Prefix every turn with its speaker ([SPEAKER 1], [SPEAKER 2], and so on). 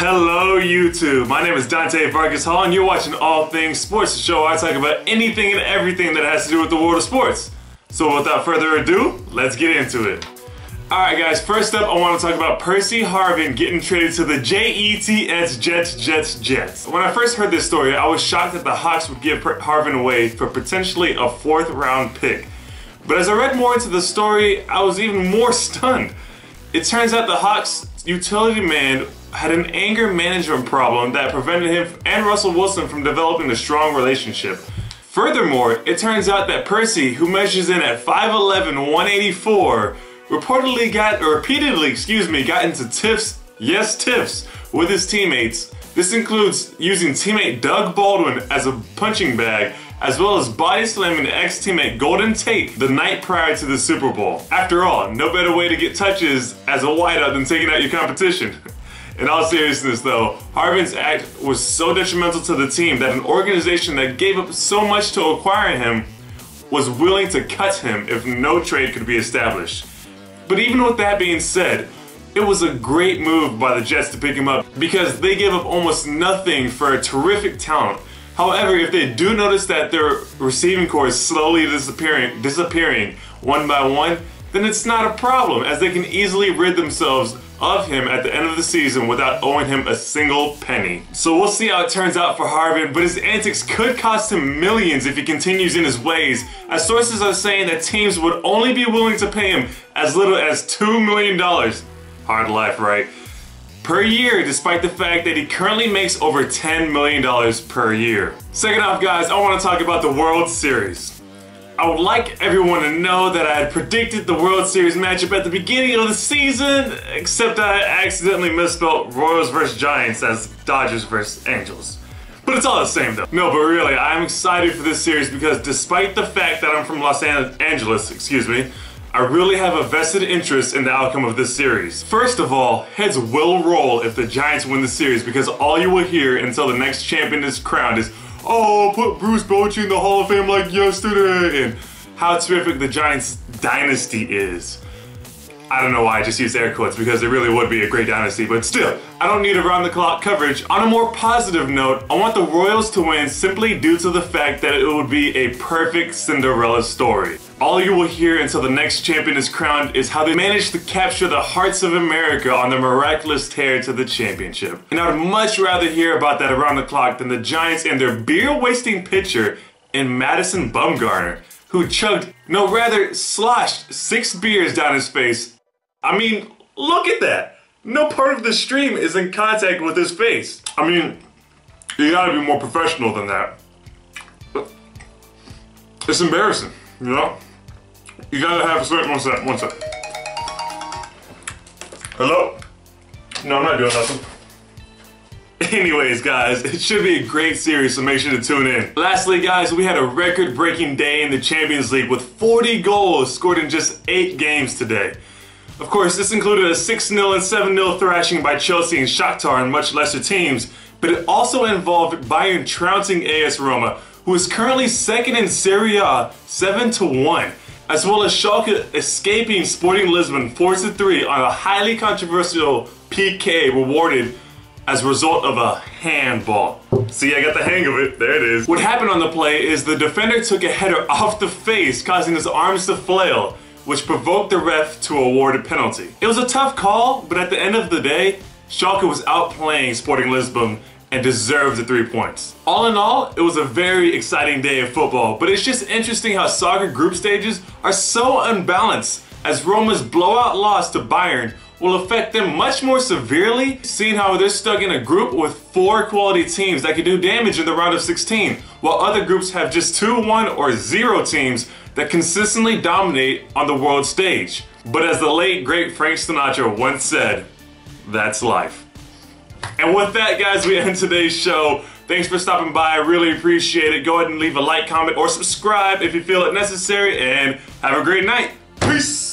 [SPEAKER 1] Hello YouTube, my name is Dante Vargas Hall and you're watching All Things Sports, the show where I talk about anything and everything that has to do with the world of sports. So without further ado, let's get into it. Alright guys, first up I want to talk about Percy Harvin getting traded to the Jets. When I first heard this story, I was shocked that the Hawks would give Harvin away for potentially a 4th round pick. But as I read more into the story, I was even more stunned. It turns out the Hawks' utility man had an anger management problem that prevented him and Russell Wilson from developing a strong relationship. Furthermore, it turns out that Percy, who measures in at 5'11", 184, repeatedly got into tiffs, yes tiffs, with his teammates. This includes using teammate Doug Baldwin as a punching bag, as well as body slamming ex-teammate Golden Tate the night prior to the Super Bowl. After all, no better way to get touches as a wideout than taking out your competition. In all seriousness though, Harvin's act was so detrimental to the team that an organization that gave up so much to acquire him was willing to cut him if no trade could be established. But even with that being said, it was a great move by the Jets to pick him up because they gave up almost nothing for a terrific talent. However, if they do notice that their receiving core is slowly disappearing one by one, then it's not a problem, as they can easily rid themselves of him at the end of the season without owing him a single penny. So we'll see how it turns out for Harvin, but his antics could cost him millions if he continues in his ways, as sources are saying that teams would only be willing to pay him as little as $2 million. Hard life, right? Per year, despite the fact that he currently makes over $10 million per year. Second off, guys, I want to talk about the World Series. I would like everyone to know that I had predicted the World Series matchup at the beginning of the season, except I accidentally misspelled Royals vs. Giants as Dodgers vs. Angels. But it's all the same though. No, but really, I'm excited for this series because despite the fact that I'm from Los Angeles, I really have a vested interest in the outcome of this series. First of all, heads will roll if the Giants win the series because all you will hear until the next champion is crowned is, "Oh, put Bruce Bochy in the Hall of Fame like yesterday," and how terrific the Giants dynasty is. I don't know why I just used air quotes because it really would be a great dynasty, but still, I don't need around-the-clock coverage. On a more positive note, I want the Royals to win simply due to the fact that it would be a perfect Cinderella story. All you will hear until the next champion is crowned is how they managed to capture the hearts of America on their miraculous tear to the championship. And I would much rather hear about that around the clock than the Giants and their beer-wasting pitcher in Madison Bumgarner, who sloshed 6 beers down his face. I mean, look at that. No part of the stream is in contact with his face. I mean, you gotta be more professional than that. It's embarrassing, you know? You gotta have a certain, one sec. Hello? No, I'm not doing nothing. Anyways, guys, it should be a great series, so make sure to tune in. Lastly, guys, we had a record-breaking day in the Champions League with 40 goals scored in just 8 games today. Of course, this included a 6-0 and 7-0 thrashing by Chelsea and Shakhtar and much lesser teams, but it also involved Bayern trouncing AS Roma, who is currently second in Serie A 7-1, as well as Schalke escaping Sporting Lisbon 4-3 on a highly controversial PK rewarded as a result of a handball. See, I got the hang of it. There it is. What happened on the play is the defender took a header off the face, causing his arms to flail, which provoked the ref to award a penalty. It was a tough call, but at the end of the day, Schalke was outplaying Sporting Lisbon and deserved the 3 points. All in all, it was a very exciting day of football, but it's just interesting how soccer group stages are so unbalanced, as Roma's blowout loss to Bayern will affect them much more severely, seeing how they're stuck in a group with 4 quality teams that can do damage in the round of 16, while other groups have just 2, 1, or 0 teams that consistently dominate on the world stage. But as the late great Frank Sinatra once said, that's life. And with that, guys, we end today's show. Thanks for stopping by, I really appreciate it. Go ahead and leave a like, comment, or subscribe if you feel it necessary, and have a great night. Peace!